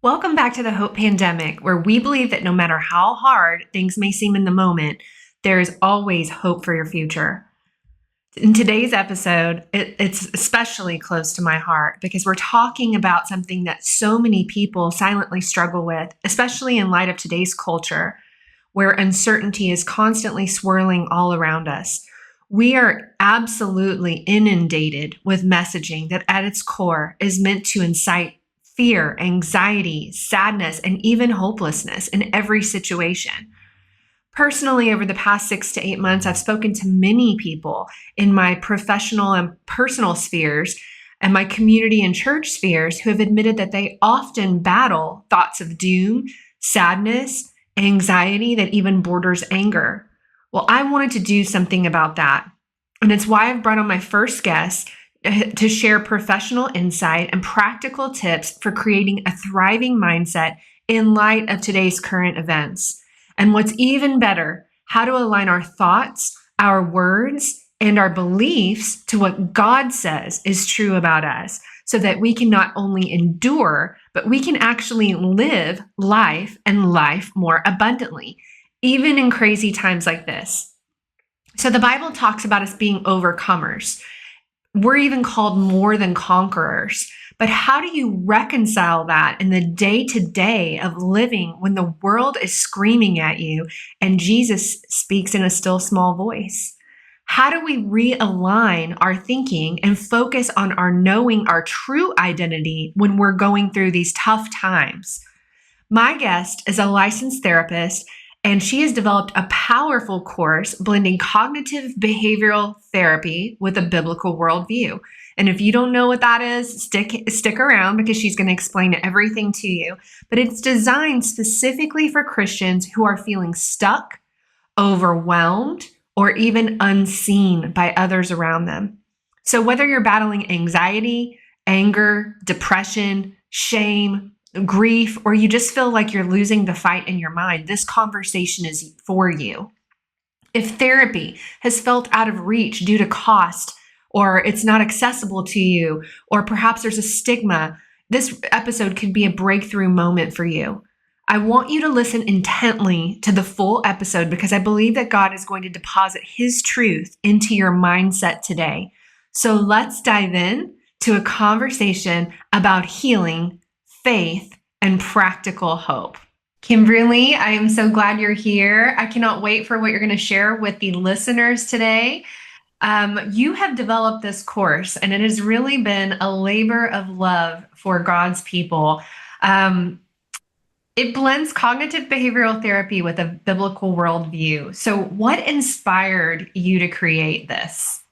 Welcome back to the Hope Pandemic, where we believe that no matter how hard things may seem in the moment, there is always hope for your future. In today's episode, it's especially close to my heart because we're talking about something that so many people silently struggle with, especially in light of today's culture, where uncertainty is constantly swirling all around us. We are absolutely inundated with messaging that at its core is meant to incite fear, anxiety, sadness, and even hopelessness in every situation. Personally, over the past 6 to 8 months, I've spoken to many people in my professional and personal spheres and my community and church spheres who have admitted that they often battle thoughts of doom, sadness, anxiety that even borders anger. Well, I wanted to do something about that. And it's why I've brought on my first guest to share professional insight and practical tips for creating a thriving mindset in light of today's current events. And what's even better, how to align our thoughts, our words, and our beliefs to what God says is true about us so that we can not only endure, but we can actually live life and life more abundantly, even in crazy times like this. So the Bible talks about us being overcomers. We're even called more than conquerors. But how do you reconcile that in the day-to-day of living when the world is screaming at you and Jesus speaks in a still small voice? How do we realign our thinking and focus on our knowing our true identity when we're going through these tough times? My guest is a licensed therapist, and she has developed a powerful course blending cognitive behavioral therapy with a biblical worldview. And if you don't know what that is, stick around because she's going to explain everything to you. But it's designed specifically for Christians who are feeling stuck, overwhelmed, or even unseen by others around them. So whether you're battling anxiety, anger, depression, shame, grief, or you just feel like you're losing the fight in your mind, this conversation is for you. If therapy has felt out of reach due to cost, or it's not accessible to you, or perhaps there's a stigma, this episode could be a breakthrough moment for you. I want you to listen intently to the full episode because I believe that God is going to deposit His truth into your mindset today. So let's dive in to a conversation about healing, faith, and practical hope. Kimberly, I am so glad you're here. I cannot wait for what you're going to share with the listeners today. You have developed this course, and it has really been a labor of love for God's people. It blends cognitive behavioral therapy with a biblical worldview. So, what inspired you to create this?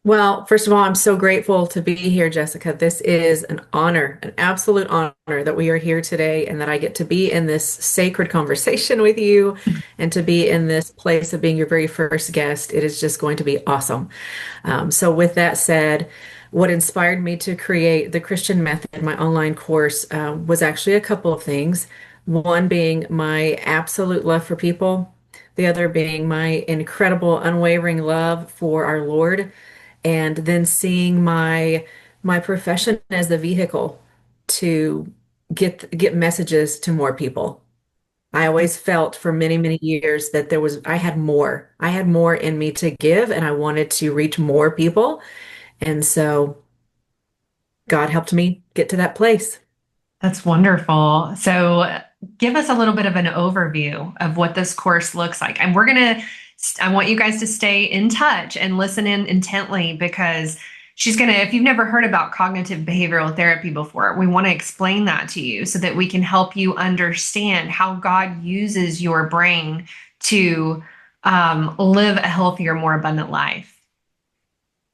Well, first of all, I'm so grateful to be here, Jessica. This is an honor, an absolute honor that we are here today and that I get to be in this sacred conversation with you and to be in this place of being your very first guest. It is just going to be awesome. So with that said, what inspired me to create the Christian Method, my online course, was actually a couple of things. One being my absolute love for people, the other being my incredible, unwavering love for our Lord, and then seeing my profession as the vehicle to get messages to more people. I always felt for many, many years that I had more. I had more in me to give, and I wanted to reach more people. And so God helped me get to that place. That's wonderful. So, give us a little bit of an overview of what this course looks like. And I want you guys to stay in touch and listen in intently because if you've never heard about cognitive behavioral therapy before, we want to explain that to you so that we can help you understand how God uses your brain to live a healthier, more abundant life.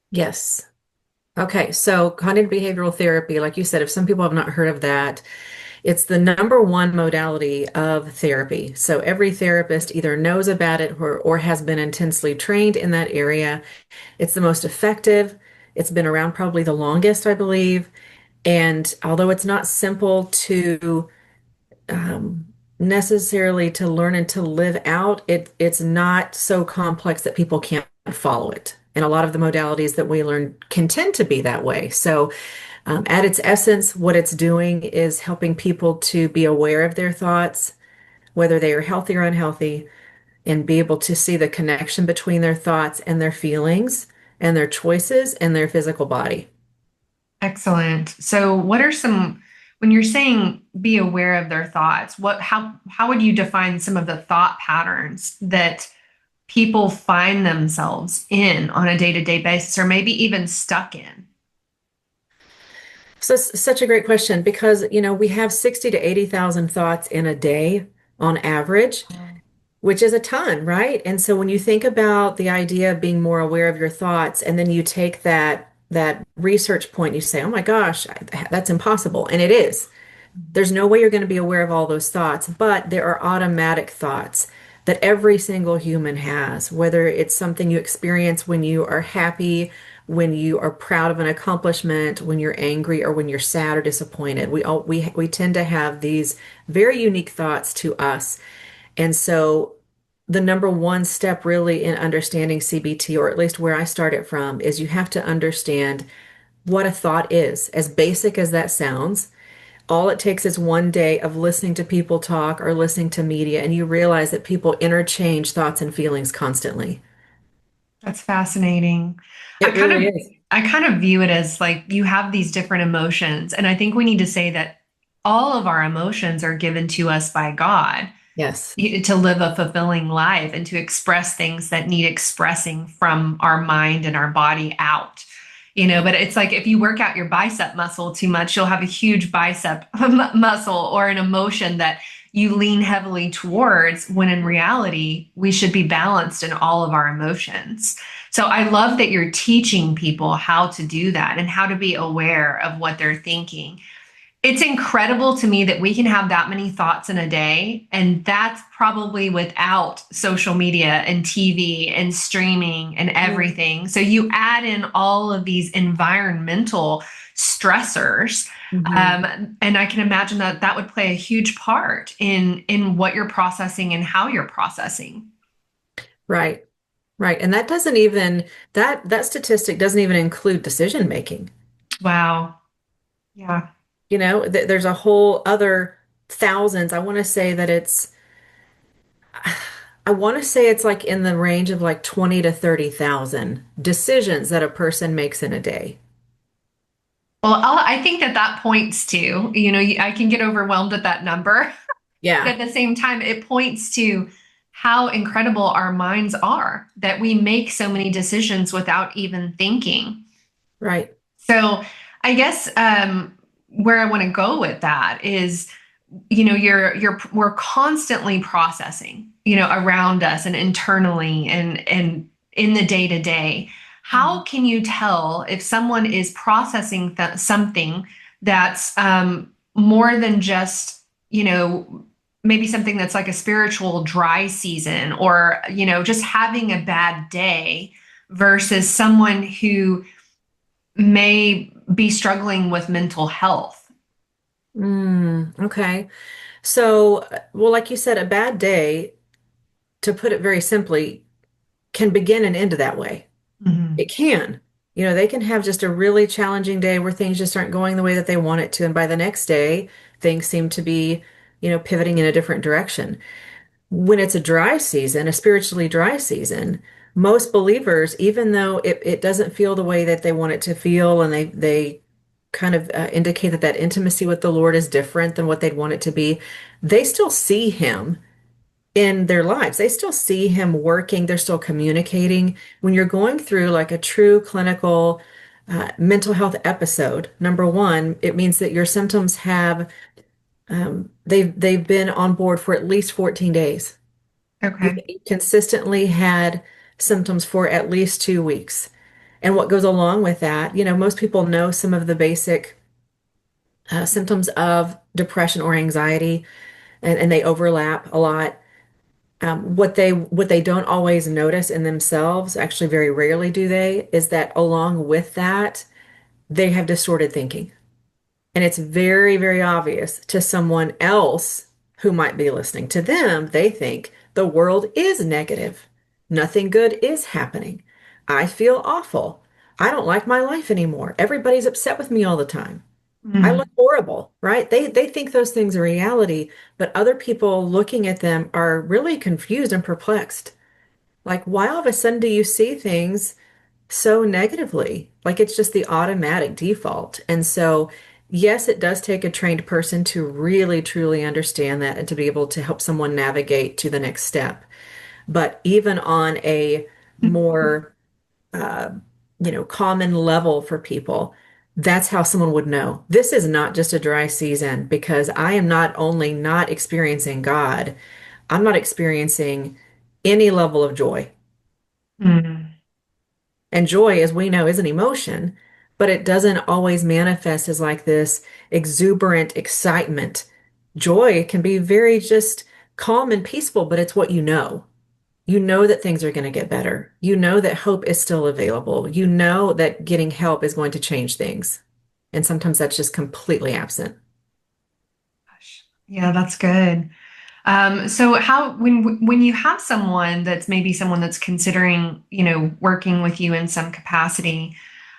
Yes. Okay, so cognitive behavioral therapy, like you said, if some people have not heard of that, it's the number one modality of therapy. So every therapist either knows about it or has been intensely trained in that area. It's the most effective. It's been around probably the longest, I believe. And although it's not simple to necessarily to learn and to live out, it's not so complex that people can't follow it. And a lot of the modalities that we learn can tend to be that way. So At its essence, what it's doing is helping people to be aware of their thoughts, whether they are healthy or unhealthy, and be able to see the connection between their thoughts and their feelings and their choices and their physical body. Excellent. So what are some, when you're saying be aware of their thoughts, how would you define some of the thought patterns that people find themselves in on a day-to-day basis, or maybe even stuck in? So it's such a great question because, we have 60 to 80,000 thoughts in a day on average, which is a ton, right? And so when you think about the idea of being more aware of your thoughts, and then you take that research point, you say, "Oh my gosh, that's impossible." And it is. There's no way you're going to be aware of all those thoughts, but there are automatic thoughts that every single human has, whether it's something you experience when you are happy, when you are proud of an accomplishment, when you're angry, or when you're sad or disappointed. We tend to have these very unique thoughts to us. And so the number one step really in understanding CBT, or at least where I start it from, is you have to understand what a thought is, as basic as that sounds. All it takes is one day of listening to people talk or listening to media, and you realize that people interchange thoughts and feelings constantly. That's fascinating. I It kind really of is. I kind of view it as like you have these different emotions, and I think we need to say that all of our emotions are given to us by God Yes. to live a fulfilling life and to express things that need expressing from our mind and our body out. But it's like if you work out your bicep muscle too much, you'll have a huge bicep muscle or an emotion that you lean heavily towards, when in reality, we should be balanced in all of our emotions. So I love that you're teaching people how to do that and how to be aware of what they're thinking. It's incredible to me that we can have that many thoughts in a day, and that's probably without social media and TV and streaming and everything. So you add in all of these environmental stressors, Mm-hmm. and I can imagine that that would play a huge part in what you're processing and how you're processing. Right. Right. And that doesn't even that statistic doesn't even include decision making. Wow. Yeah. There's a whole other thousands. I want to say it's like in the range of like 20 to 30,000 decisions that a person makes in a day. Well, I think that that points to, I can get overwhelmed at that number. But Yeah, at the same time, it points to how incredible our minds are, that we make so many decisions without even thinking. right. So I guess where I want to go with that is, we're constantly processing, around us and internally and in the day to day. How can you tell if someone is processing something that's more than just, maybe something that's like a spiritual dry season, or, just having a bad day, versus someone who may be struggling with mental health? Okay. So, well, like you said, a bad day, to put it very simply, can begin and end that way. It Mhm. can. They can have just a really challenging day where things just aren't going the way that they want it to. And by the next day, things seem to be, pivoting in a different direction. When it's a dry season, a spiritually dry season, most believers, even though it doesn't feel the way that they want it to feel, and they kind of indicate that that intimacy with the Lord is different than what they'd want it to be, they still see Him in their lives. They still see Him working. They're still communicating. When you're going through like a true clinical mental health episode, number one, it means that your symptoms have they've been on board for at least 14 days. You've Okay. consistently had symptoms for at least 2 weeks. And what goes along with that, most people know some of the basic symptoms of depression or anxiety, and they overlap a lot. What they don't always notice in themselves, actually very rarely do they, is that along with that, they have distorted thinking. And it's very, very obvious to someone else who might be listening. To them, they think the world is negative. Nothing good is happening. I feel awful. I don't like my life anymore. Everybody's upset with me all the time. I Mm. look horrible, right? They think those things are reality, but other people looking at them are really confused and perplexed. Like, why all of a sudden do you see things so negatively? Like it's just the automatic default. And so, yes, it does take a trained person to really truly understand that and to be able to help someone navigate to the next step. But even on a more uh, common level for people, that's how someone would know. This is not just a dry season because I am not only not experiencing God, I'm not experiencing any level of joy. Mm. And joy, as we know, is an emotion, but it doesn't always manifest as like this exuberant excitement. Joy can be very just calm and peaceful, but it's what you know. You know that things are going to get better. You know that hope is still available. You know that getting help is going to change things. And sometimes that's just completely absent. Gosh. Yeah, that's good. So how when you have someone that's maybe someone that's considering, working with you in some capacity,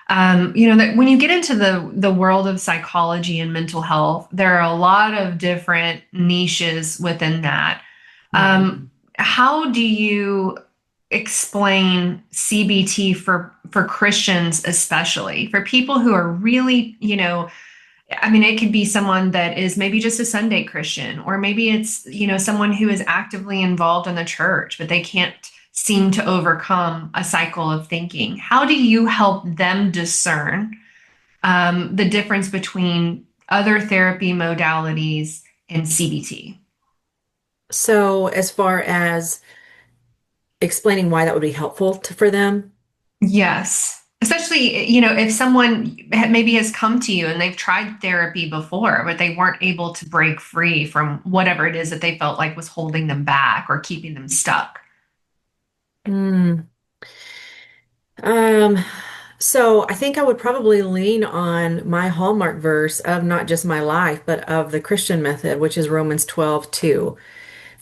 that when you get into the world of psychology and mental health, there are a lot of different niches within that. Mhm. How do you explain CBT for Christians, especially for people who are really, I mean, it could be someone that is maybe just a Sunday Christian, or maybe it's, someone who is actively involved in the church, but they can't seem to overcome a cycle of thinking. How do you help them discern the difference between other therapy modalities and CBT? So, as far as explaining why that would be helpful for them, Yes. Especially, if someone maybe has come to you and they've tried therapy before, but they weren't able to break free from whatever it is that they felt like was holding them back or keeping them stuck. mm, um, so I think I would probably lean on my hallmark verse of not just my life, but of the Christian method, which is Romans 12:2.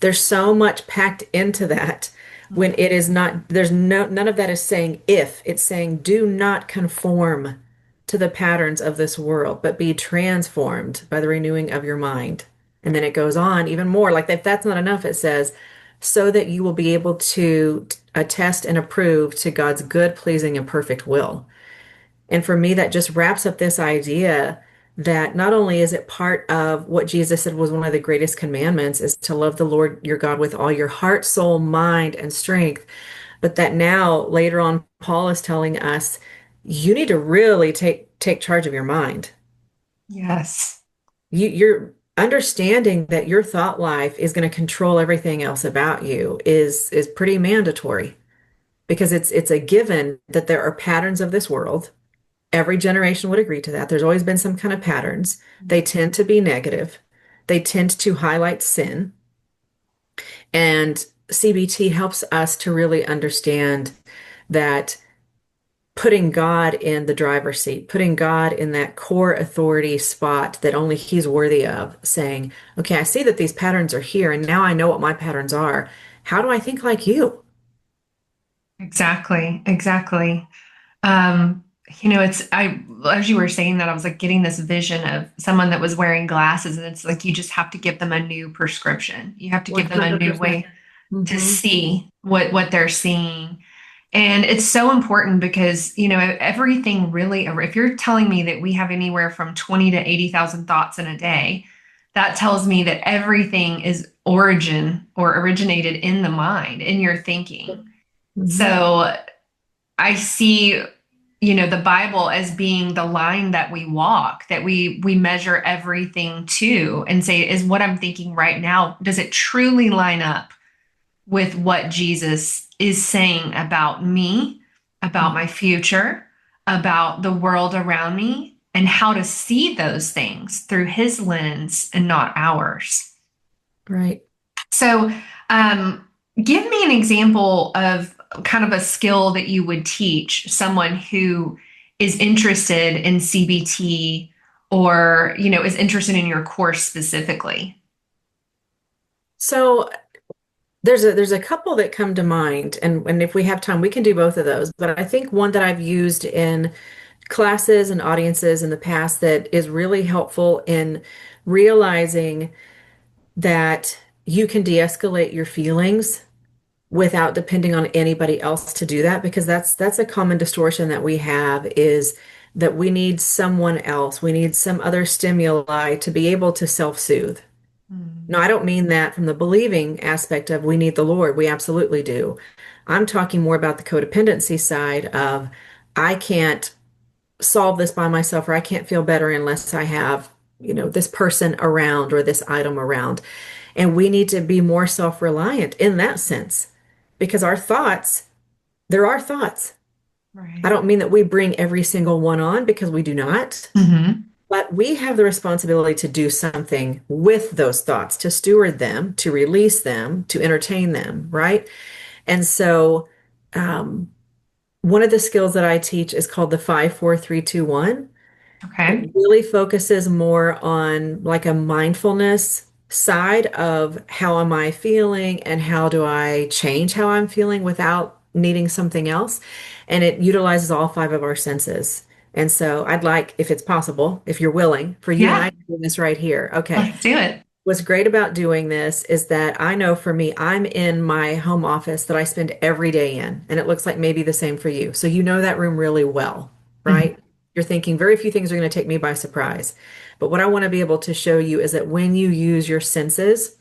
There's so much packed into that when it is not, there's none of that is saying if, it's saying do not conform to the patterns of this world, but be transformed by the renewing of your mind. And then it goes on even more. Like if that's not enough, it says, so that you will be able to attest and approve to God's good, pleasing, and perfect will. And for me, that just wraps up this idea that not only is it part of what Jesus said was one of the greatest commandments is to love the Lord your God with all your heart, soul, mind, and strength, but that now later on Paul is telling us you need to really take charge of your mind. Yes. You're understanding that your thought life is going to control everything else about you is pretty mandatory because it's a given that there are patterns of this world. Every generation would agree to that. There's always been some kind of patterns. They tend to be negative. They tend to highlight sin. And CBT helps us to really understand that putting God in the driver's seat, putting God in that core authority spot that only He's worthy of, saying, okay, I see that these patterns are here, and now I know what my patterns are. How do I think like you? Exactly. Exactly. Um, as you were saying that, I was like getting this vision of someone that was wearing glasses, and it's like you just have to give them a new prescription. You have to give them a new 100%. way to Hmm. see what they're seeing. And it's so important because, everything really, if you're telling me that we have anywhere from 20 to 80,000 thoughts in a day, that tells me that everything is originated in the mind, in your thinking. Hmm. So I see, the Bible as being the line that we walk, that we measure everything to and say, is what I'm thinking right now, does it truly line up with what Jesus is saying about me, about my future, about the world around me, and how to see those things through his lens and not ours. Right. So, um, give me an example of kind of a skill that you would teach someone who is interested in CBT or, is interested in your course specifically. So There's a couple that come to mind, and if we have time, we can do both of those. But I think one that I've used in classes and audiences in the past that is really helpful in realizing that you can de-escalate your feelings without depending on anybody else to do that, because that's a common distortion that we have, is that we need someone else, we need some other stimuli to be able to self-soothe. No, Mm. I don't mean that from the believing aspect of we need the Lord. We absolutely do. I'm talking more about the codependency side of I can't solve this by myself, or I can't feel better unless I have, this person around or this item around. And we need to be more self-reliant in that sense because our thoughts, there are thoughts. I Right. don't mean that we bring every single one on because we do not. Hmm. But we have the responsibility to do something with those thoughts, to steward them, to release them, to entertain them, right? And so, um, one of the skills that I teach is called the 5, 4, 3, 2, 1. It Okay. really focuses more on like a mindfulness side of how am I feeling and how do I change how I'm feeling without needing something else. And it utilizes all five of our senses. And so I'd like, if it's possible, if you're willing, for you and Yeah, I to do this right here. Okay. let's do it. What's great about doing this is that I know for me, I'm in my home office that I spend every day in, and it looks like maybe the same for you. So you know that room really well, Mhm. right? You're thinking very few things are going to take me by surprise. But what I want to be able to show you is that when you use your senses,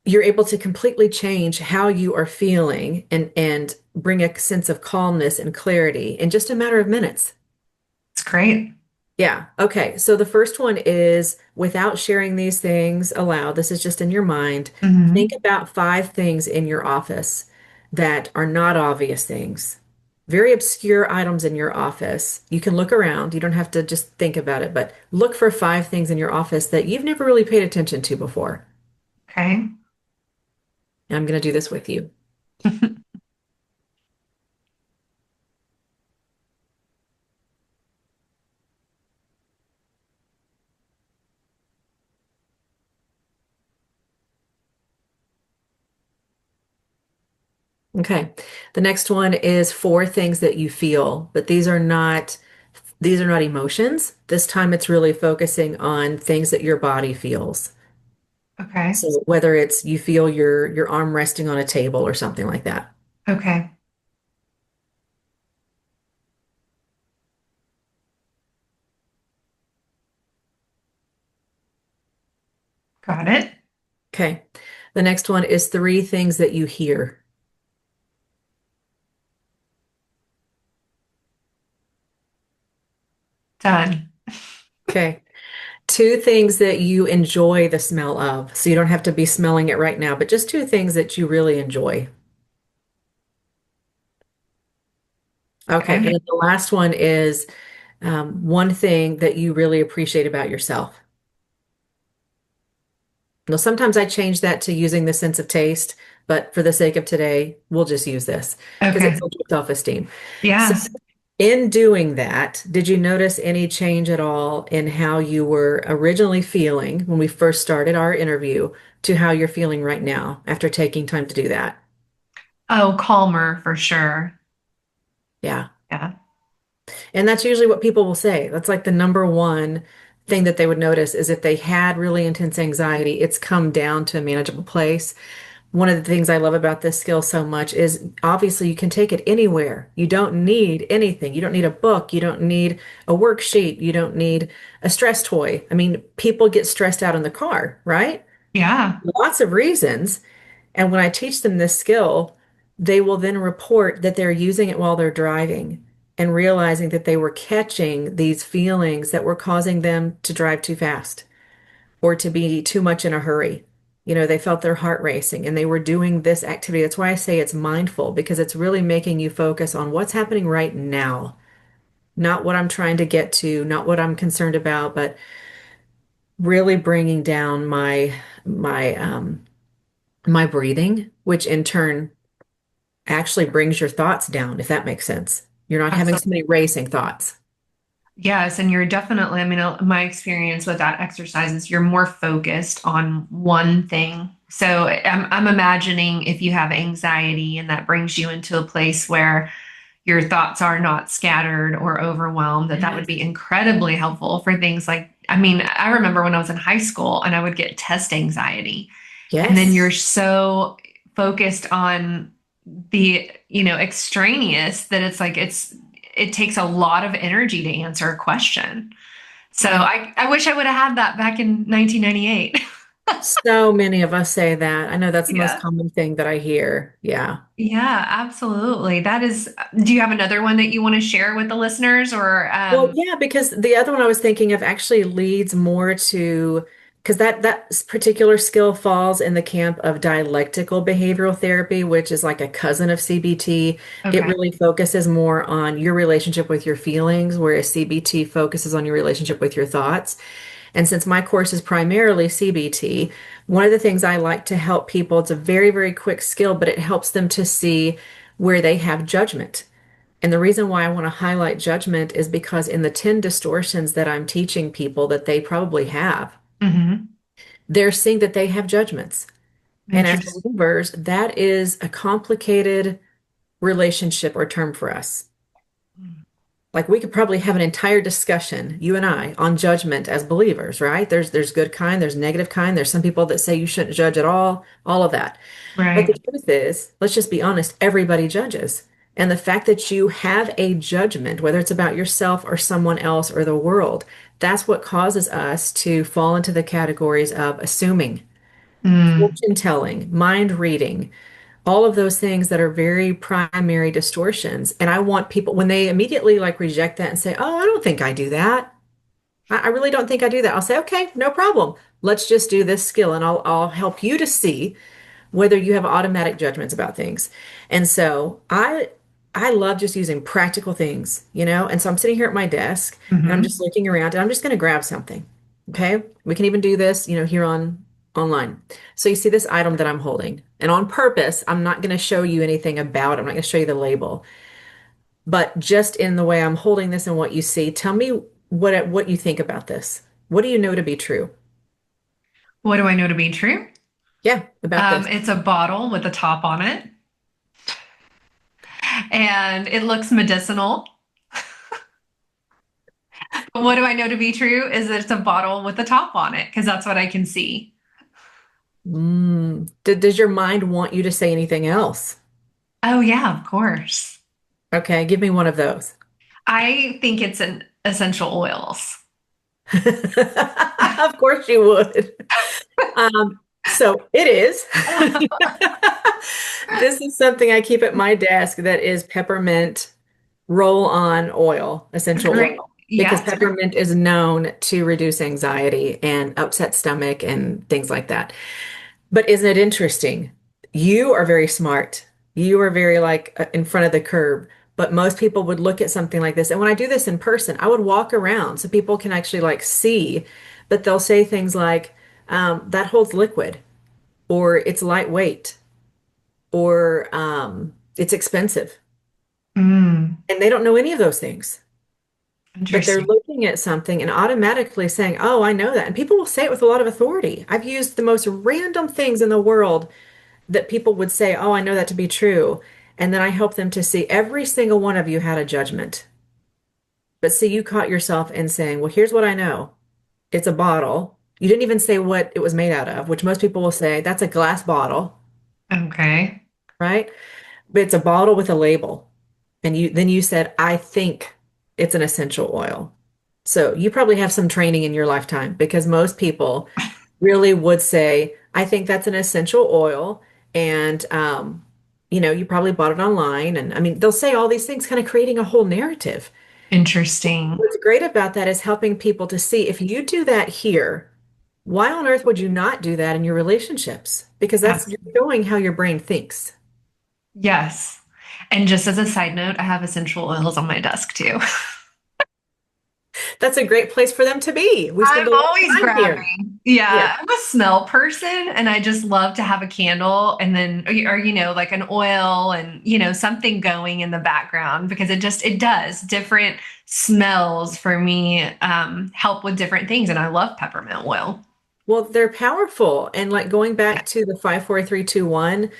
you're able to completely change how you are feeling and bring a sense of calmness and clarity in just a matter of minutes. It's great. Yeah. Okay. So the first one is without sharing these things aloud, this is just in your mind. Think Hmm. about 5 things in your office that are not obvious things, very obscure items in your office. You can look around. You don't have to just think about it, but look for 5 things in your office that you've never really paid attention to before. Okay. And I'm going to do this with you. Okay. The next one is 4 things that you feel, but these are not emotions. This time it's really focusing on things that your body feels. Okay. So whether it's you feel your arm resting on a table or something like that. Okay. Got it. Okay. The next one is 3 things that you hear. Done. Okay. 2 things that you enjoy the smell of. So you don't have to be smelling it right now, but just 2 things that you really enjoy. Okay. And Okay. then the last one is one thing that you really appreciate about yourself. Now, sometimes I change that to using the sense of taste, but for the sake of today, we'll just use this because it's Okay. self-esteem. So, Yes. in doing that, did you notice any change at all in how you were originally feeling when we first started our interview to how you're feeling right now after taking time to do that? Oh, calmer for sure. Yeah. Yeah. And that's usually what people will say. That's like the number one thing that they would notice is if they had really intense anxiety, it's come down to a manageable place. One of the things I love about this skill so much is obviously you can take it anywhere. You don't need anything. You don't need a book. You don't need a worksheet. You don't need a stress toy. I mean, people get stressed out in the car, right? Yeah. Lots of reasons. And when I teach them this skill, they will then report that they're using it while they're driving and realizing that they were catching these feelings that were causing them to drive too fast or to be too much in a hurry. They felt their heart racing and they were doing this activity. That's why I say it's mindful because it's really making you focus on what's happening right now, not what I'm trying to get to, not what I'm concerned about, but really bringing down my breathing, which in turn actually brings your thoughts down, if that makes sense. You're not having so Absolutely. many racing thoughts. Yes, and you're definitely, I mean, my experience with that exercise is you're more focused on one thing So I'm imagining if you have anxiety and that brings you into a place where your thoughts are not scattered or overwhelmed, that would Yes. be incredibly helpful for things like, I mean, I remember when I was in high school and I would get test anxiety, and then Yes. you're so focused on the, extraneous that it's like it takes a lot of energy to answer a question. So Right. I wish I would have had that back in 1998. So many of us say that. I know that's the most Yeah. common thing that I hear. Yeah. Yeah, absolutely. Do you have another one that you want to share with the listeners or Well, yeah, because the other one I was thinking of actually leads more to, because that particular skill falls in the camp of dialectical behavioral therapy, which is like a cousin of CBT. It okay. really focuses more on your relationship with your feelings, whereas CBT focuses on your relationship with your thoughts. And since my course is primarily CBT, one of the things I like to help people, it's a very, very quick skill, but it helps them to see where they have judgment. And the reason why I want to highlight judgment is because in the 10 distortions that I'm teaching people that they probably have, Hmm. they're seeing that they have judgments. And as Interesting. believers, that is a complicated relationship or term for us. Like we could probably have an entire discussion, you and I, on judgment as believers, right? There's good kind, there's negative kind, there's some people that say you shouldn't judge at all of that. But the Right. truth is, let's just be honest, everybody judges. And the fact that you have a judgment, whether it's about yourself or someone else or the world, that's what causes us to fall into the categories of assuming, Mm. fortune telling, mind reading, all of those things that are very primary distortions. And I want people, when they immediately like reject that and say, oh, I don't think I do that. I really don't think I do that. I'll say, okay, no problem. Let's just do this skill and I'll help you to see whether you have automatic judgments about things. And so I love just using practical things, you know? And so I'm sitting here at my desk and I'm just Hmm. looking around and I'm just going to grab something. Okay? We can even do this, you know, here on online. So you see this item that I'm holding. And on purpose, I'm not going to show you anything about it. I'm not going to show you the label. But just in the way I'm holding this and what you see, tell me what you think about this. What do you know to be true? What do I know to be true? Yeah, about this. It's a bottle with a top on it, and it looks medicinal. But what do I know to be true is that it's a bottle with a top on it because that's what I can see. Does your mind want you to say anything else? Oh, yeah, of course. Okay, give me one of those. I think it's an essential oils. Of course you would. So it is. This is something I keep at my desk that is peppermint roll-on oil, essential Great. oil, because Yes. peppermint is known to reduce anxiety and upset stomach and things like that. But isn't it interesting? You are very smart. You are very like in front of the curve. But most people would look at something like this. And when I do this in person, I would walk around so people can actually like see. But they'll say things like, that holds liquid, or it's lightweight, or it's expensive. Mm, And they don't know any of those things. But they're interesting. looking at something and automatically saying, oh, I know that. And people will say it with a lot of authority. I've used the most random things in the world that people would say, oh, I know that to be true. And then I help them to see every single one of you had a judgment. But see, you caught yourself in saying, well, here's what I know. It's a bottle. You didn't even say what it was made out of, which most people will say, that's a glass bottle, Okay. right? But it's a bottle with a label. And you said, I think it's an essential oil. So you probably have some training in your lifetime because most people really would say, I think that's an essential oil. And, you know, you probably bought it online. And I mean, they'll say all these things, kind of creating a whole narrative. Interesting. What's great about that is helping people to see if you do that here, why on earth would you not do that in your relationships? Because that's Abs- you're showing how your brain thinks. Yes. And just as a side note, I have essential oils on my desk too. That's a great place for them to be. We spend I'm a lot always of time here. grabbing. Yeah. Yeah, I'm a smell person and I just love to have a candle and then or like an oil and something going in the background because it does different smells for me help with different things and I love peppermint oil. Well, they're powerful. And like going back to the 5, 4, 3, 2, 1,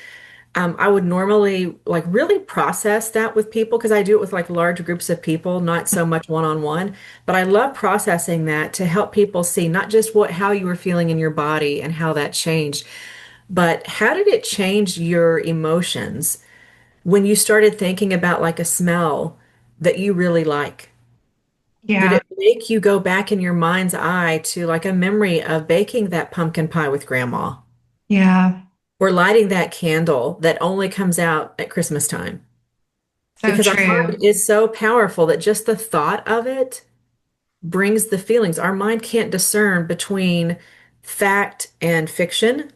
I would normally like really process that with people because I do it with like large groups of people, not so much one-on-one. But I love processing that to help people see not just how you were feeling in your body and how that changed, but how did it change your emotions when you started thinking about like a smell that you really like? Did Yeah. it make you go back in your mind's eye to like a memory of baking that pumpkin pie with grandma Yeah. or lighting that candle that only comes out at Christmas time? So Because our true. mind is so powerful that just the thought of it brings the feelings. Our mind can't discern between fact and fiction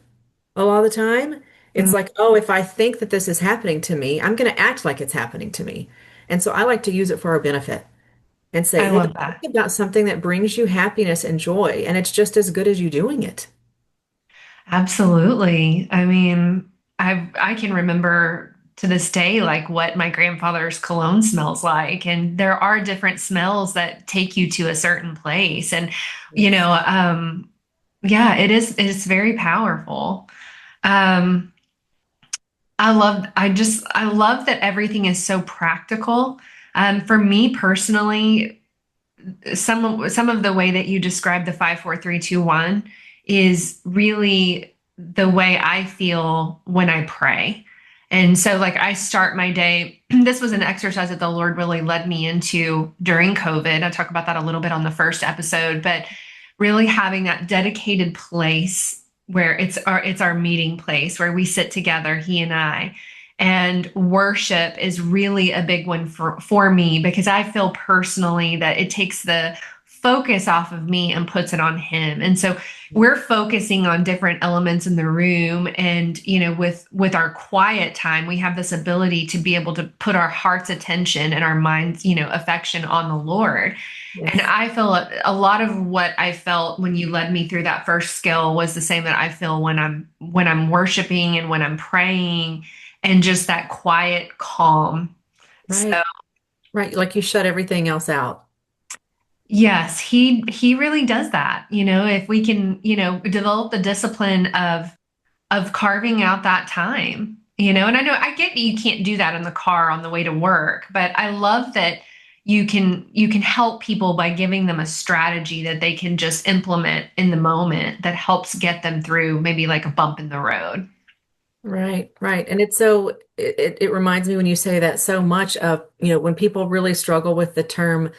a lot of the time. It's Mm, like, oh, if I think that this is happening to me, I'm going to act like it's happening to me. And so I like to use it for our benefit and say, I hey, love think that. about something that brings you happiness and joy, and it's just as good as you doing it. Absolutely. I mean, I can remember to this day like what my grandfather's cologne smells like, and there are different smells that take you to a certain place, and you Yes. know, yeah, it's very powerful. Um, I love that everything is so practical. For me personally, some of the way that you describe the 5, 4, 3, 2, 1 is really the way I feel when I pray. And so like I start my day, this was an exercise that the Lord really led me into during COVID. I talk about that a little bit on the first episode, but really having that dedicated place where it's our meeting place where we sit together, he and I. And worship is really a big one for me because I feel personally that it takes the focus off of me and puts it on him. And so we're focusing on different elements in the room, and with our quiet time we have this ability to be able to put our heart's attention and our mind's affection on the Lord. And Yes. I feel a lot of what I felt when you led me through that first skill was the same that I feel when I'm worshiping and when I'm praying, and just that quiet calm. So Right. Right. Like you shut everything else out. yes, he really does that. If we can, develop the discipline of carving out that time. And I know I get that you can't do that in the car on the way to work, but I love that you can help people by giving them a strategy that they can just implement in the moment that helps get them through maybe like a bump in the road. Right, right. And it's so it reminds me when you say that so much of, when people really struggle with the term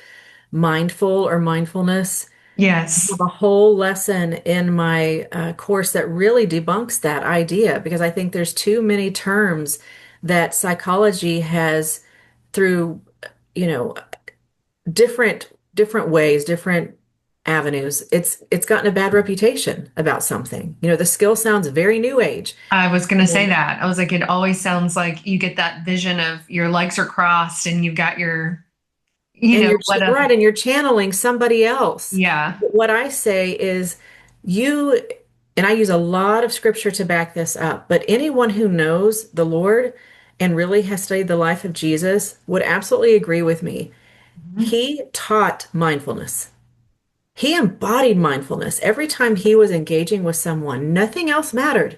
mindful or mindfulness. I Yes. have a whole lesson in my course that really debunks that idea because I think there's too many terms that psychology has through, you know, different ways, different avenues. It's gotten a bad reputation about something. The skill sounds very new age. I was going to say that. I was like, it always sounds like you get that vision of your legs are crossed and you've got your, And what a, right, and you're channeling somebody else. yeah. But what I say is you, and I use a lot of scripture to back this up, but anyone who knows the Lord and really has studied the life of Jesus would absolutely agree with me. Mhm. He taught mindfulness. He embodied mindfulness. Every time he was engaging with someone, nothing else mattered.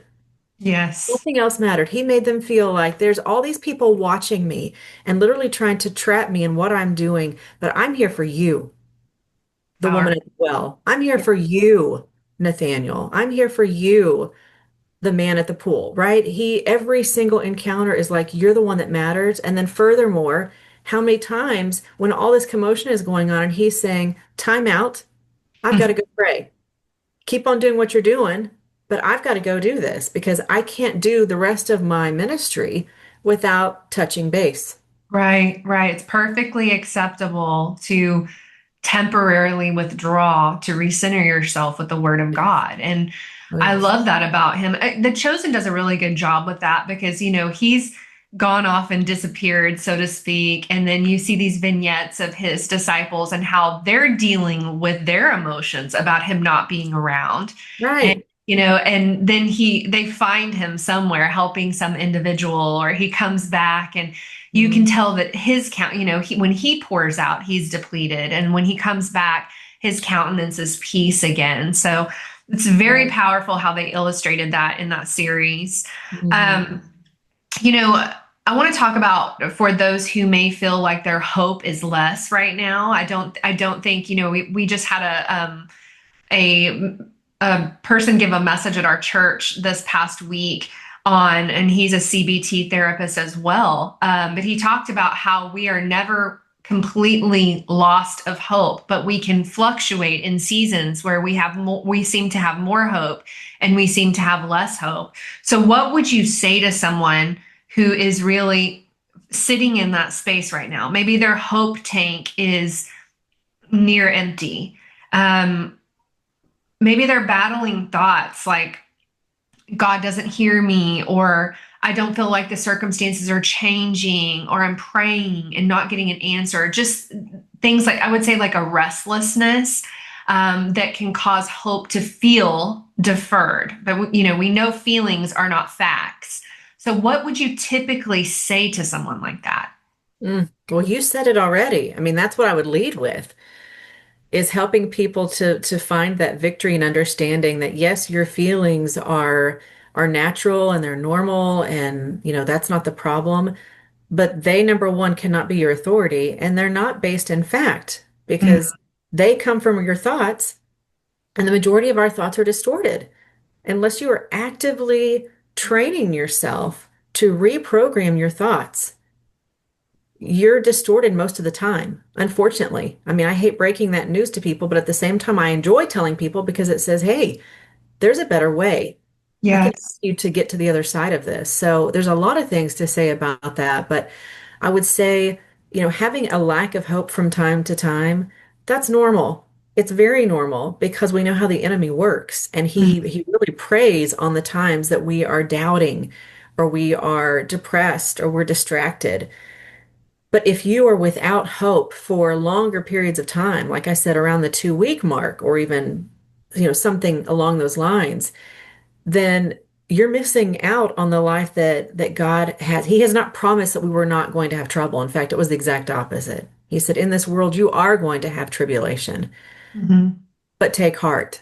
Yes. Nothing else mattered. He made them feel like there's all these people watching me and literally trying to trap me in what I'm doing, but I'm here for you, the woman Power. at the well. I'm here for you, Nathaniel. I'm here for you, the man at the pool, right? Every single encounter is like, you're the one that matters. And then furthermore, how many times when all this commotion is going on and he's saying, time out, I've got to go pray. Keep on doing what you're doing, but I've got to go do this because I can't do the rest of my ministry without touching base. Right, right. It's perfectly acceptable to temporarily withdraw to recenter yourself with the word of God. And Oh, I yes. love that about him. The Chosen does a really good job with that because, he's gone off and disappeared, so to speak. And then you see these vignettes of his disciples and how they're dealing with their emotions about him not being around. And Right. and then they find him somewhere helping some individual, or he comes back, and you can Mhm. tell that his count, when he pours out, he's depleted. And when he comes back, his countenance is peace again. So It's very Right. powerful how they illustrated that in that series. Mhm. Um, you know, I want to talk about for those who may feel like their hope is less right now. I don't think, we just had a a person give a message at our church this past week on, and he's a CBT therapist as well. But he talked about how we are never completely lost of hope, but we can fluctuate in seasons where we seem to have more hope and we seem to have less hope. So, what would you say to someone who is really sitting in that space right now? Maybe their hope tank is near empty. Um, Maybe they're battling thoughts like God doesn't hear me, or I don't feel like the circumstances are changing, or I'm praying and not getting an answer. Just things like, I would say, like a restlessness that can cause hope to feel deferred. But we know feelings are not facts. So, what would you typically say to someone like that? Well, you said it already. I mean, that's what I would lead with is helping people to find that victory and understanding that yes, your feelings are natural and they're normal and that's not the problem, but they number one cannot be your authority and they're not based in fact Mm, because they come from your thoughts and the majority of our thoughts are distorted unless you are actively training yourself to reprogram your thoughts. You're distorted most of the time, unfortunately. I mean, I hate breaking that news to people, but at the same time, I enjoy telling people because it says, hey, there's a better way. I can help yes. you to get to the other side of this. So there's a lot of things to say about that, but I would say, having a lack of hope from time to time, that's normal. It's very normal because we know how the enemy works, and he really preys on the times that we are doubting or we are depressed or we're distracted. But if you are without hope for longer periods of time, like I said, around the 2 week mark, or even, something along those lines, then you're missing out on the life that God has. He has not promised that we were not going to have trouble. In fact, it was the exact opposite. He said, in this world, you are going to have tribulation, Hmm. but take heart.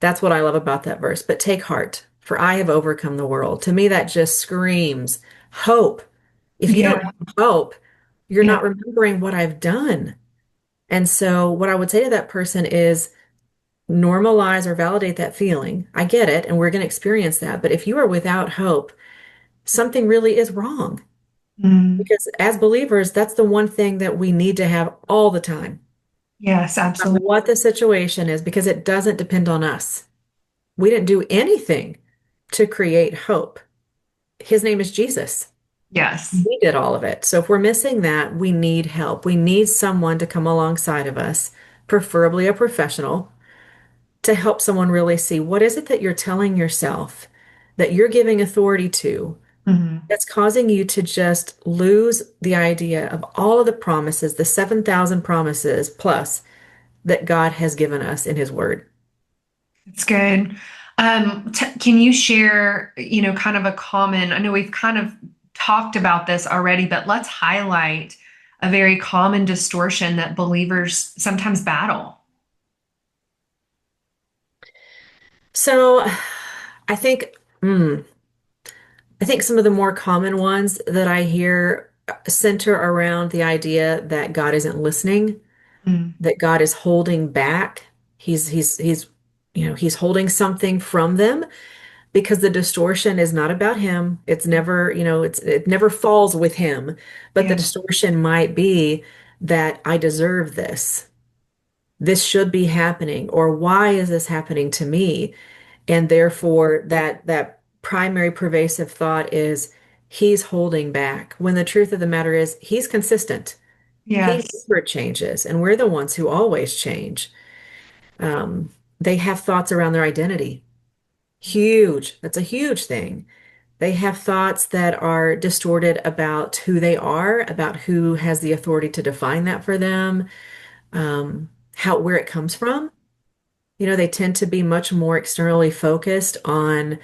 That's what I love about that verse. But take heart, for I have overcome the world. To me, that just screams hope. If you don't Yeah. have hope, you're Yeah. not remembering what I've done. And so, what I would say to that person is normalize or validate that feeling. I get it, and we're going to experience that. But if you are without hope, something really is wrong. Mm. Because as believers, that's the one thing that we need to have all the time, Yes, no matter absolutely. what the situation is, because it doesn't depend on us. We didn't do anything to create hope. His name is Jesus. Yes. We did all of it. So if we're missing that, we need help. We need someone to come alongside of us, preferably a professional to help someone really see what is it that you're telling yourself that you're giving authority to Hmm. that's causing you to just lose the idea of all of the promises, the 7,000 promises plus that God has given us in His Word. It's good. Can you share, kind of a common, I know we've kind of talked about this already, but let's highlight a very common distortion that believers sometimes battle. So I think, I think some of the more common ones that I hear center around the idea that God isn't listening, Mm. that God is holding back. He's holding something from them because the distortion is not about him. It's never, it never falls with him. But the Yeah. distortion might be that I deserve this. This should be happening, or why is this happening to me? And therefore, that primary pervasive thought is he's holding back. When the truth of the matter is, he's consistent. He Yes. never changes, and we're the ones who always change. Um, they have thoughts around their identity. Huge. That's a huge thing. They have thoughts that are distorted about who they are, about who has the authority to define that for them, where it comes from. They tend to be much more externally focused on,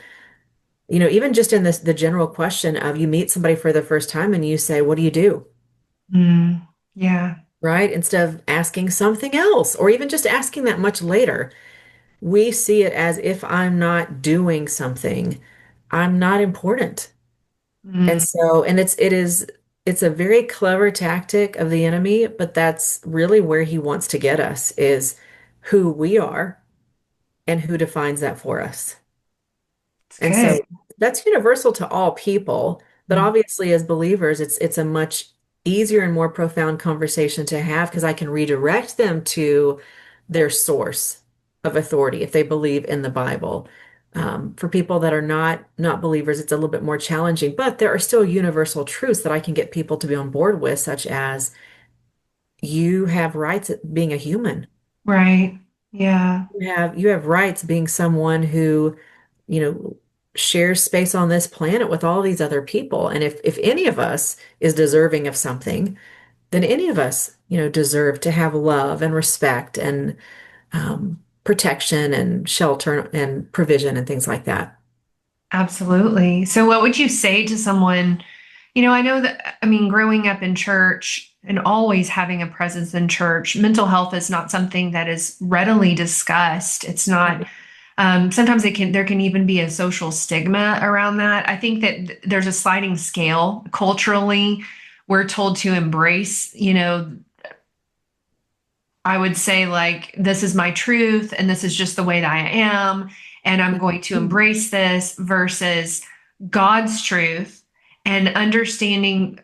even just in the general question of you meet somebody for the first time and you say, what do you do? Mm. Yeah. Right? Instead of asking something else, or even just asking that much later. we see it as if I'm not doing something, I'm not important. And Mm, so, and it's a very clever tactic of the enemy, but that's really where he wants to get us is who we are and who defines that for us. it's And good. so that's universal to all people, but Mm, obviously as believers, it's a much easier and more profound conversation to have because I can redirect them to their source of authority if they believe in the Bible. For people that are not believers, it's a little bit more challenging, but there are still universal truths that I can get people to be on board with, such as you have rights at being a human. right. Yeah. You have rights being someone who, you know, shares space on this planet with all these other people. And if any of us is deserving of something, then any of us, deserve to have love and respect and protection and shelter and provision and things like that. Absolutely. So, what would you say to someone? I know that, I mean, growing up in church and always having a presence in church, mental health is not something that is readily discussed. It's not, sometimes there can even be a social stigma around that. I think that there's a sliding scale culturally. We're told to embrace, I would say, like, this is my truth and this is just the way that I am. And I'm going to embrace this versus God's truth and understanding,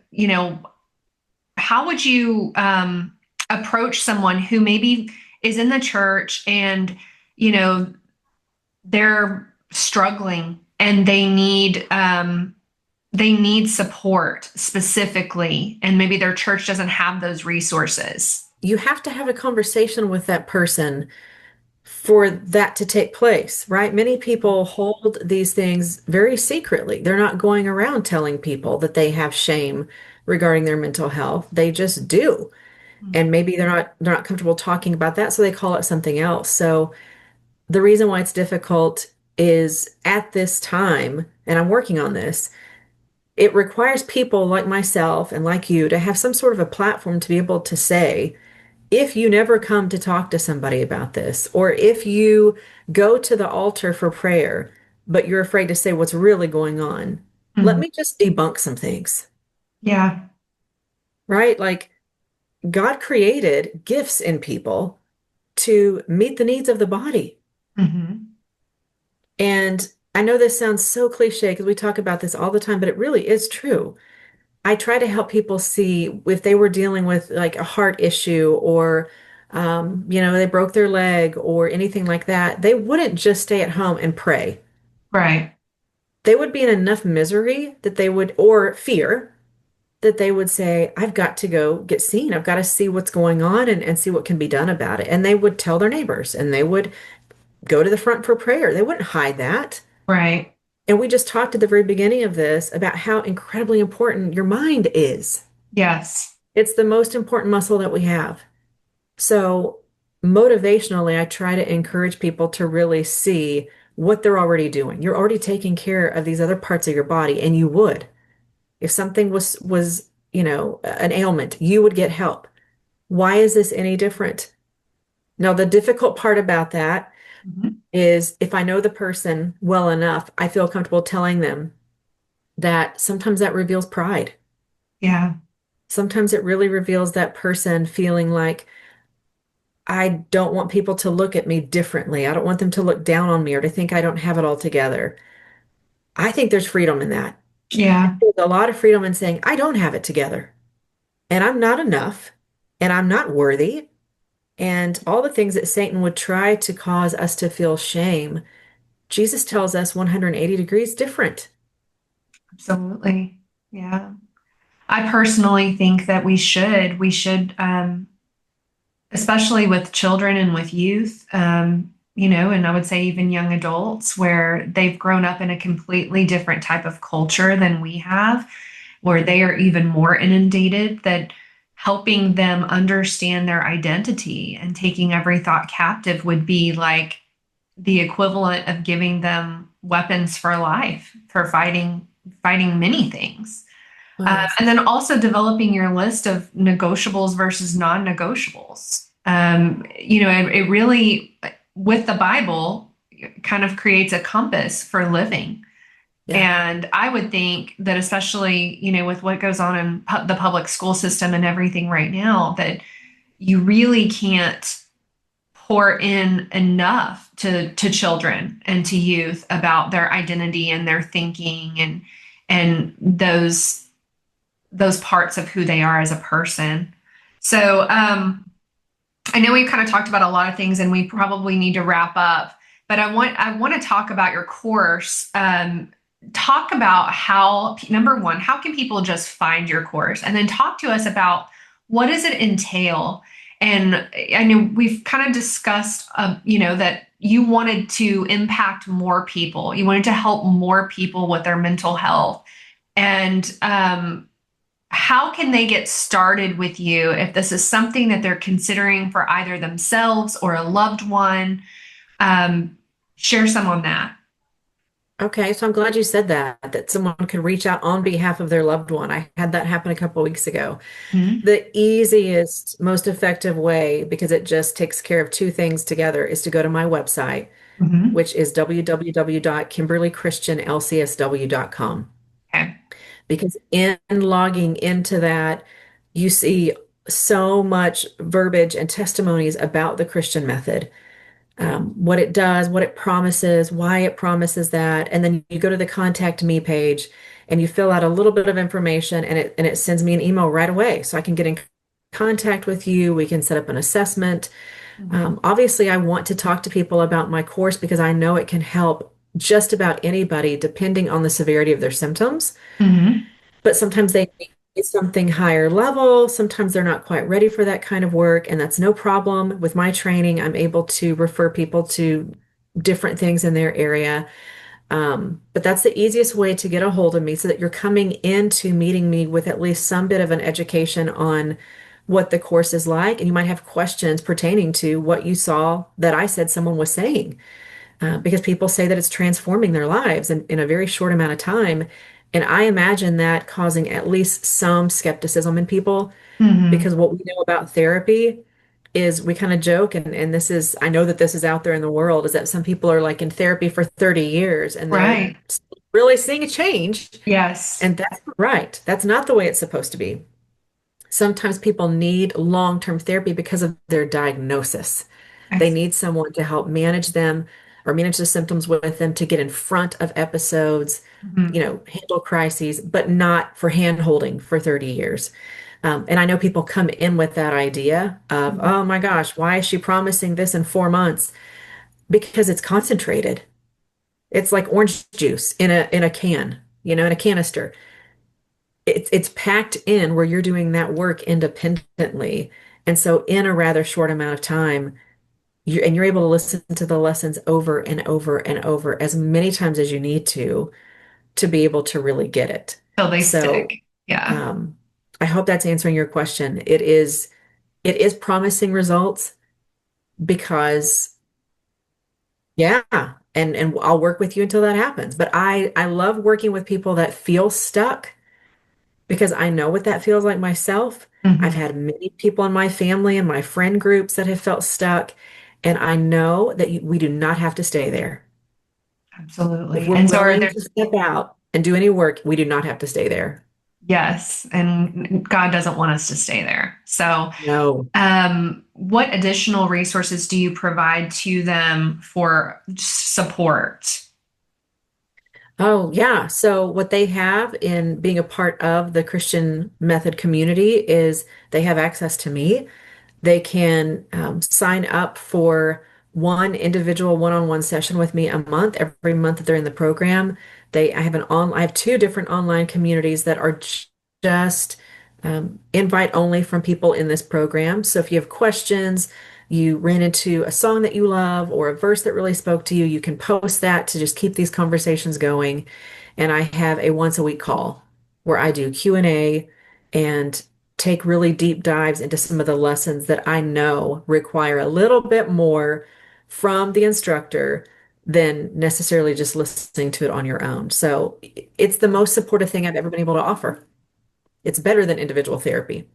how would you approach someone who maybe is in the church and, you know, they're struggling and they need support specifically, and maybe their church doesn't have those resources. You have to have a conversation with that person for that to take place, right? Many people hold these things very secretly. They're not going around telling people that they have shame regarding their mental health. They just do. And maybe they're not comfortable talking about that, so they call it something else. So the reason why it's difficult is at this time, and I'm working on this, it requires people like myself and like you to have some sort of a platform to be able to say, if you never come to talk to somebody about this, or if you go to the altar for prayer, but you're afraid to say what's really going on, let Mhm. me just debunk some things, Yeah. right? Like God created gifts in people to meet the needs of the body. Hmm. And I know this sounds so cliche because we talk about this all the time, but it really is true. I try to help people see if they were dealing with like a heart issue or, they broke their leg or anything like that, they wouldn't just stay at home and pray. Right. They would be in enough misery that they would, or fear, that they would say, I've got to go get seen. I've got to see what's going on and see what can be done about it. And they would tell their neighbors and they would go to the front for prayer. They wouldn't hide that. Right. And we just talked at the very beginning of this about how incredibly important your mind is. Yes. It's the most important muscle that we have. So, motivationally, I try to encourage people to really see what they're already doing. You're already taking care of these other parts of your body, and you would. If something was, an ailment, you would get help. Why is this any different? Now, the difficult part about that Mhm. is if I know the person well enough, I feel comfortable telling them that sometimes that reveals pride. Yeah. Sometimes it really reveals that person feeling like, I don't want people to look at me differently. I don't want them to look down on me or to think I don't have it all together. I think there's freedom in that. Yeah. There's a lot of freedom in saying, I don't have it together and I'm not enough and I'm not worthy. And all the things that Satan would try to cause us to feel shame, Jesus tells us 180 degrees different. Absolutely. Yeah. I personally think that we should, especially with children and with youth, and I would say even young adults where they've grown up in a completely different type of culture than we have, where they are even more inundated, that helping them understand their identity and taking every thought captive would be like the equivalent of giving them weapons for life for fighting many things. Oh, yes. And then also developing your list of negotiables versus non-negotiables. It really, with the Bible kind of creates a compass for living. Yeah. And I would think that, especially, with what goes on in the public school system and everything right now, that you really can't pour in enough to children and to youth about their identity and their thinking and those parts of who they are as a person. So I know we've kind of talked about a lot of things, and we probably need to wrap up. But I want to talk about your course. Talk about how, number one, how can people just find your course, and then talk to us about what does it entail. And I know we've kind of discussed, that you wanted to impact more people. You wanted to help more people with their mental health. And how can they get started with you if this is something that they're considering for either themselves or a loved one? Um, Share some on that. Okay, so I'm glad you said that someone could reach out on behalf of their loved one. I had that happen a couple of weeks ago. Mm-hmm. The easiest, most effective way, because it just takes care of two things together, is to go to my website, Mm-hmm. which is www.kimberlychristianlcsw.com. Okay. Because in logging into that, you see so much verbiage and testimonies about the Christian method, what it does, what it promises, why it promises that. And then you go to the contact me page and you fill out a little bit of information, and it sends me an email right away so I can get in contact with you. We can set up an assessment. Obviously, I want to talk to people about my course because I know it can help just about anybody depending on the severity of their symptoms. Mm-hmm. But sometimes they need something higher level. Sometimes they're not quite ready for that kind of work, and that's no problem. With my training, I'm able to refer people to different things in their area. But that's the easiest way to get a hold of me so that you're coming into meeting me with at least some bit of an education on what the course is like. And you might have questions pertaining to what you saw that I said someone was saying, because people say that it's transforming their lives in a very short amount of time. And I imagine that causing at least some skepticism in people, Mm-hmm. because what we know about therapy is we kind of joke, and this is, I know that this is out there in the world, is that some people are like in therapy for 30 years and they're Right. really seeing a change. Yes. And that's not right. That's not the way it's supposed to be. Sometimes people need long-term therapy because of their diagnosis. I They see. need someone to help manage them or manage the symptoms with them, to get in front of episodes, Mm-hmm. handle crises, but not for hand holding for 30 years. And I know people come in with that idea of, Mm-hmm. oh my gosh, why is she promising this in 4 months? Because it's concentrated. It's like orange juice in a can, in a canister. It's packed in where you're doing that work independently. And so in a rather short amount of time, you're able to listen to the lessons over and over and over as many times as you need to be able to really get it. Till they So stick. Yeah. um, I hope that's answering your question. It is promising results because, yeah, and I'll work with you until that happens. But I love working with people that feel stuck because I know what that feels like myself. I've Mm-hmm. had many people in my family and my friend groups that have felt stuck, and I know that we do not have to stay there. If Absolutely. we're And so are willing there, to step out and do any work, we do not have to stay there. yes, and God doesn't want us to stay there. So, No. what additional resources do you provide to them for support? Oh, yeah. So, what they have in being a part of the Christian Method community is they have access to me. They can sign up for one individual one-on-one session with me a month, every month that they're in the program. I have two different online communities that are just invite only from people in this program. So if you have questions, you ran into a song that you love or a verse that really spoke to you, you can post that to just keep these conversations going. And I have a once a week call where I do Q&A and take really deep dives into some of the lessons that I know require a little bit more from the instructor than necessarily just listening to it on your own. So it's the most supportive thing I've ever been able to offer. It's better than individual therapy.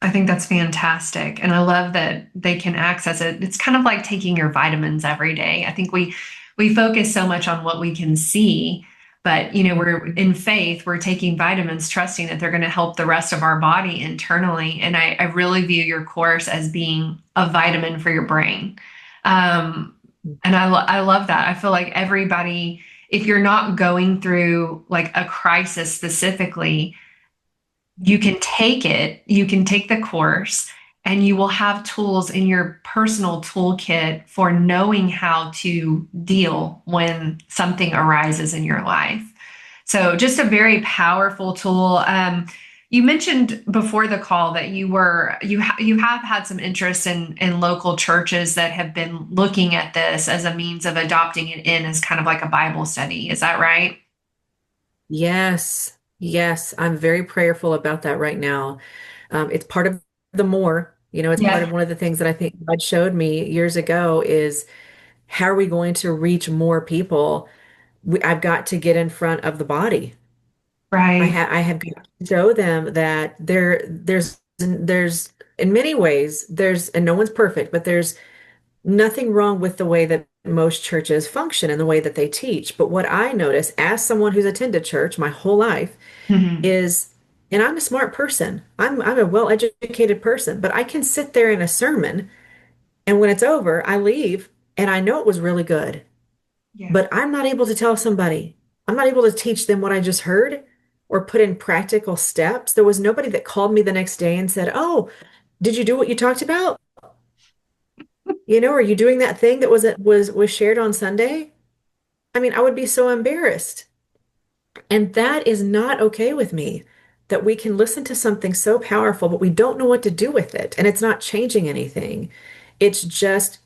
I think that's fantastic. And I love that they can access it. It's kind of like taking your vitamins every day. I think we focus so much on what we can see, but we're in faith, we're taking vitamins, trusting that they're going to help the rest of our body internally. And I really view your course as being a vitamin for your brain. Um, and I love that. I feel like everybody, if you're not going through like a crisis specifically, you can take it, you can take the course, and you will have tools in your personal toolkit for knowing how to deal when something arises in your life. So, just a very powerful tool. You mentioned before the call that you have had some interest in local churches that have been looking at this as a means of adopting it in as kind of like a Bible study. Is that right? Yes, yes, I'm very prayerful about that right now. It's part of the more, it's part Yeah. of one of the things that I think God showed me years ago is how are we going to reach more people? I've got to get in front of the body. Right. I have got to show them that there's in many ways and no one's perfect, but there's nothing wrong with the way that most churches function and the way that they teach. But what I notice as someone who's attended church my whole life Mhm. is, and I'm a smart person. I'm a well-educated person, but I can sit there in a sermon and when it's over, I leave and I know it was really good, Yeah. but I'm not able to tell somebody. I'm not able to teach them what I just heard or put in practical steps. There was nobody that called me the next day and said, "Oh, did you do what you talked about? Are you doing that thing that was shared on Sunday?" I mean, I would be so embarrassed. And that is not okay with me, that we can listen to something so powerful, but we don't know what to do with it. And it's not changing anything. It's just,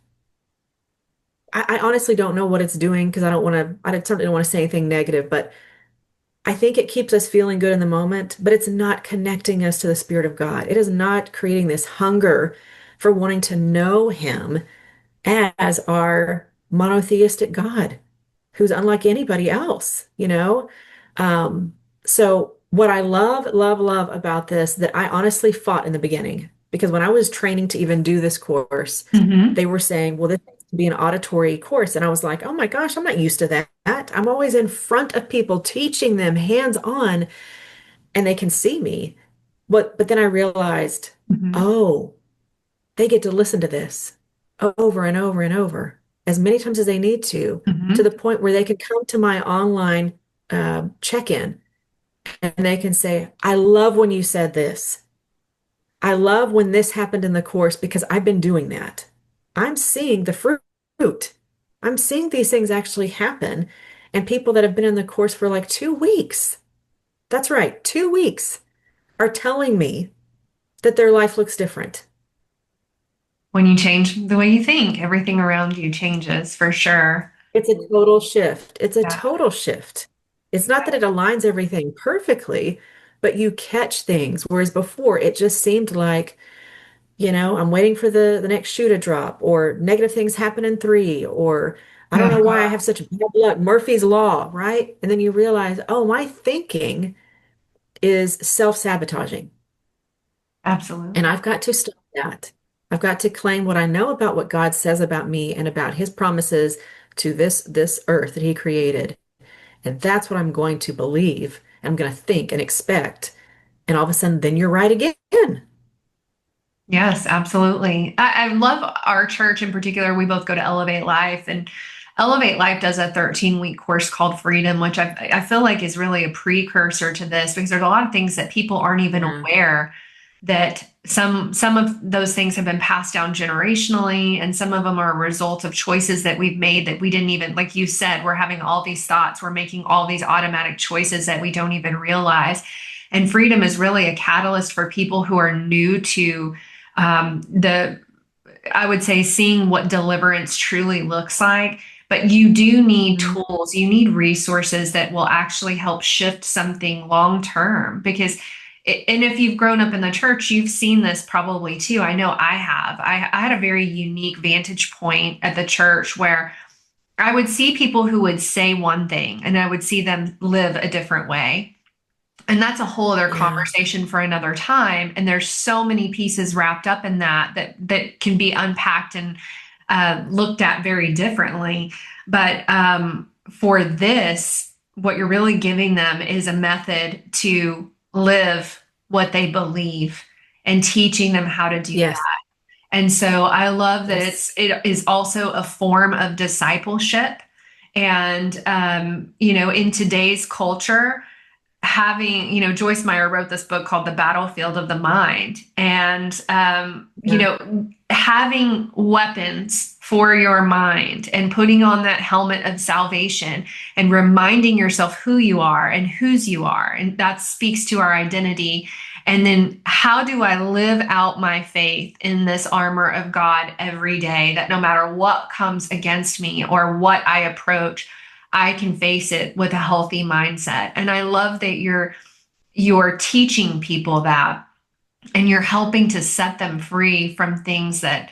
I honestly don't know what it's doing because I certainly don't want to say anything negative, but I think it keeps us feeling good in the moment, but it's not connecting us to the Spirit of God. It is not creating this hunger for wanting to know Him as our monotheistic God, who's unlike anybody else. Um, so what I love, love, love about this that I honestly fought in the beginning, because when I was training to even do this course, Hmm. they were saying, well, this needs to be an auditory course. And I was like, oh my gosh, I'm not used to that. I'm always in front of people teaching them hands-on and they can see me. But then I realized, Hmm. oh, they get to listen to this over and over and over, as many times as they need to Hmm. the point where they can come to my online check-in and they can say, I love when you said this. I love when this happened in the course because I've been doing that. I'm seeing the fruit. I'm seeing these things actually happen. And people that have been in the course for like 2 weeks, that's right, 2 weeks, are telling me that their life looks different. When you change the way you think, everything around you changes for sure. It's a total shift. It's a Yeah. total shift. It's not that it aligns everything perfectly, but you catch things. Whereas before, it just seemed like, I'm waiting for the next shoe to drop, or negative things happen in three, or I don't know Yeah. why I have such bad luck. Murphy's Law, right? And then you realize, oh, my thinking is self-sabotaging. And Absolutely. I've got to stop that. I've got to claim what I know about what God says about me and about his promises to this earth that he created. And that's what I'm going to believe. I'm going to think and expect. And all of a sudden, then you're right again. Yes, absolutely. I love our church in particular. We both go to Elevate Life, and Elevate Life does a 13-week course called Freedom, which I feel like is really a precursor to this because there's a lot of things that people aren't even Yeah. aware that some of those things have been passed down generationally, and some of them are a result of choices that we've made that we didn't even, like you said, we're having all these thoughts, we're making all these automatic choices that we don't even realize. And freedom is really a catalyst for people who are new to the I would say seeing what deliverance truly looks like. But you do need Mhm. tools, you need resources that will actually help shift something long term. And if you've grown up in the church, you've seen this probably too. I know I have. I had a very unique vantage point at the church where I would see people who would say one thing and I would see them live a different way. And that's a whole other Yeah. conversation for another time. And there's so many pieces wrapped up in that can be unpacked and looked at very differently. But for this, what you're really giving them is a method to live what they believe and teaching them how to do Yes. that. And so I love that Yes. it is also a form of discipleship. And in today's culture, having, Joyce Meyer wrote this book called The Battlefield of the Mind. And, Yeah. having weapons for your mind and putting on that helmet of salvation and reminding yourself who you are and whose you are. And that speaks to our identity. And then how do I live out my faith in this armor of God every day, that no matter what comes against me or what I approach, I can face it with a healthy mindset. And I love that you're teaching people that, and you're helping to set them free from things that,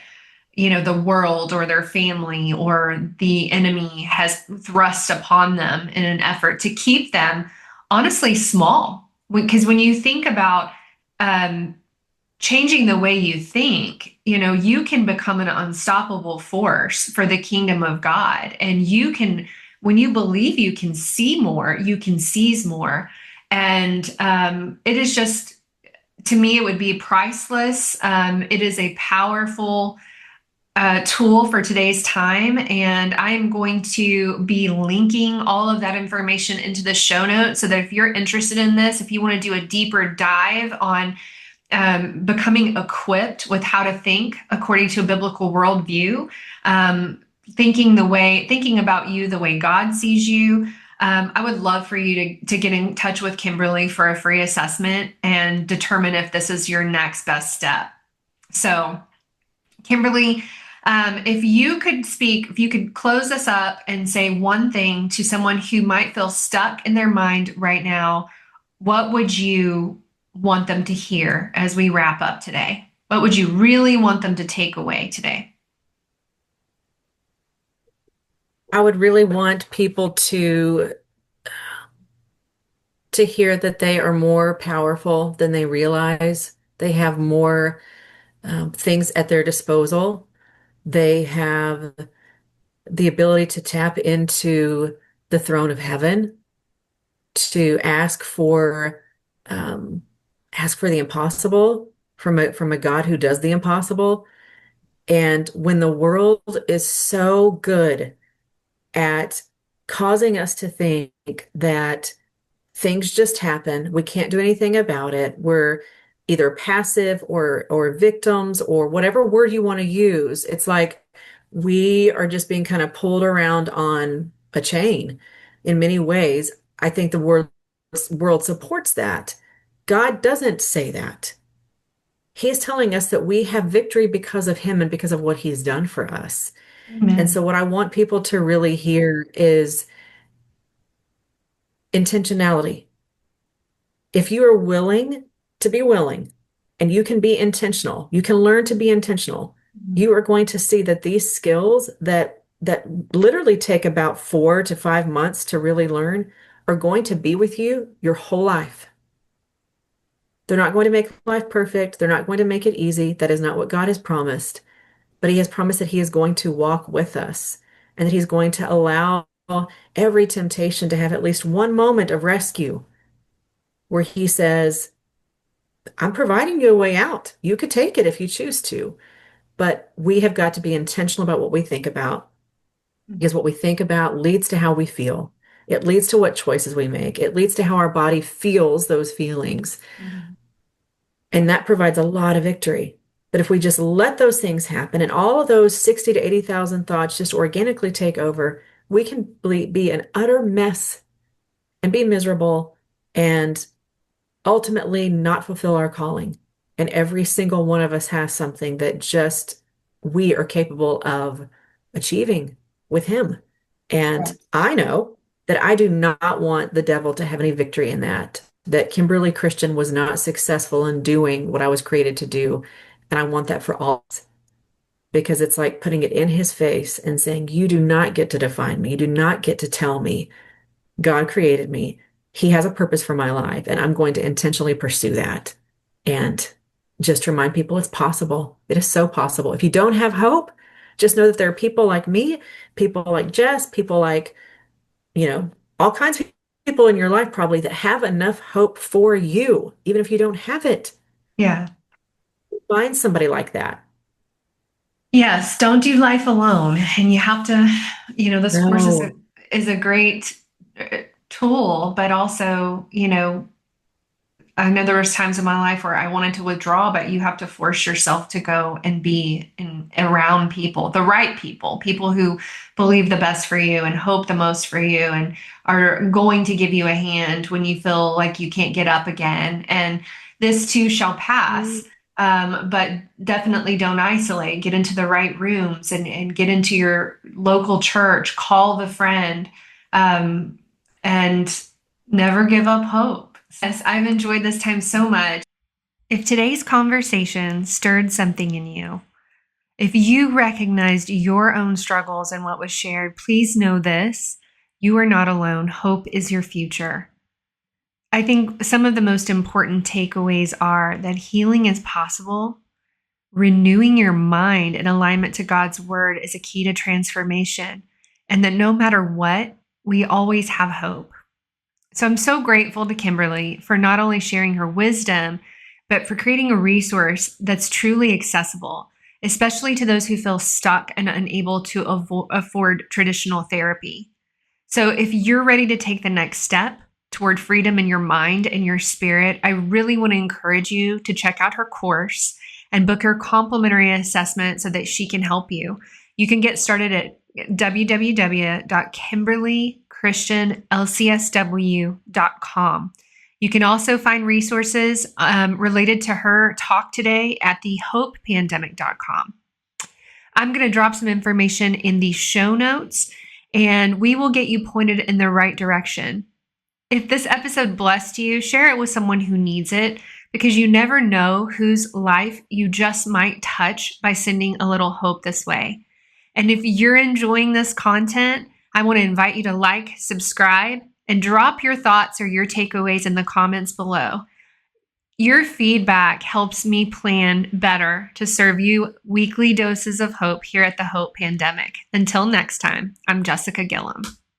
the world or their family or the enemy has thrust upon them in an effort to keep them honestly small. Because when you think about um, changing the way you think, you can become an unstoppable force for the kingdom of God. And when you believe, you can see more, you can seize more. And it is just, to me, it would be priceless. It is a powerful tool for today's time. And I'm going to be linking all of that information into the show notes so that if you're interested in this, if you want to do a deeper dive on becoming equipped with how to think according to a biblical worldview, thinking about you the way God sees you. I would love for you to get in touch with Kimberly for a free assessment and determine if this is your next best step. So, Kimberly, if you could close this up and say one thing to someone who might feel stuck in their mind right now, what would you want them to hear as we wrap up today? What would you really want them to take away today? I would really want people to hear that they are more powerful than they realize. They have more things at their disposal. They have the ability to tap into the throne of heaven, to um, ask for the impossible from a God who does the impossible. And when the world is so good at causing us to think that things just happen, we can't do anything about it, we're either passive or victims or whatever word you want to use, it's like we are just being kind of pulled around on a chain in many ways. I think the world supports that. God doesn't say that. He is telling us that we have victory because of him and because of what he's done for us. And Amen. so what I want people to really hear is intentionality. If you are willing to be willing and you can be intentional, you can learn to be intentional, you are going to see that these skills that literally take about 4 to 5 months to really learn are going to be with you your whole life. They're not going to make life perfect. They're not going to make it easy. That is not what God has promised. But he has promised that he is going to walk with us and that he's going to allow every temptation to have at least one moment of rescue where he says, I'm providing you a way out. You could take it if you choose to, but we have got to be intentional about what we think about because what we think about leads to how we feel. It leads to what choices we make. It leads to how our body feels those feelings. Mhm. And that provides a lot of victory. But if we just let those things happen and all of those 60 to 80,000 thoughts just organically take over, we can be an utter mess and be miserable and ultimately not fulfill our calling. And every single one of us has something that just we are capable of achieving with him. And I know that I do not want the devil to have any victory in that, that Kimberly Christian was not successful in doing what I was created to do. And I want that for all of us, because it's like putting it in his face and saying, you do not get to define me. You do not get to tell me God created me. He has a purpose for my life, and I'm going to intentionally pursue that. And just remind people it's possible. It is so possible. If you don't have hope, just know that there are people like me, people like Jess, people like, you know, all kinds of people in your life probably that have enough hope for you, even if you don't have it. Yeah. Find somebody like that. Yes, don't do life alone. And you have to, this course No. is a great tool, but also, I know there was times in my life where I wanted to withdraw, but you have to force yourself to go and be around people, the right people, people who believe the best for you and hope the most for you and are going to give you a hand when you feel like you can't get up again. And this too shall pass. But definitely don't isolate. Get into the right rooms and get into your local church. Call the friend, and never give up hope. Yes, I've enjoyed this time so much. If today's conversation stirred something in you, if you recognized your own struggles and what was shared, please know this: you are not alone. Hope is your future. I think some of the most important takeaways are that healing is possible. Renewing your mind in alignment to God's word is a key to transformation, and that no matter what, we always have hope. So I'm so grateful to Kimberly for not only sharing her wisdom, but for creating a resource that's truly accessible, especially to those who feel stuck and unable to afford traditional therapy. So if you're ready to take the next step toward freedom in your mind and your spirit, I really want to encourage you to check out her course and book her complimentary assessment so that she can help you. You can get started at www.kimberlychristianlcsw.com. You can also find resources related to her talk today at thehopepandemic.com. I'm going to drop some information in the show notes, and we will get you pointed in the right direction. If this episode blessed you, share it with someone who needs it, because you never know whose life you just might touch by sending a little hope this way. And if you're enjoying this content, I want to invite you to like, subscribe, and drop your thoughts or your takeaways in the comments below. Your feedback helps me plan better to serve you weekly doses of hope here at the Hope Pandemic. Until next time, I'm Jessica Gillum.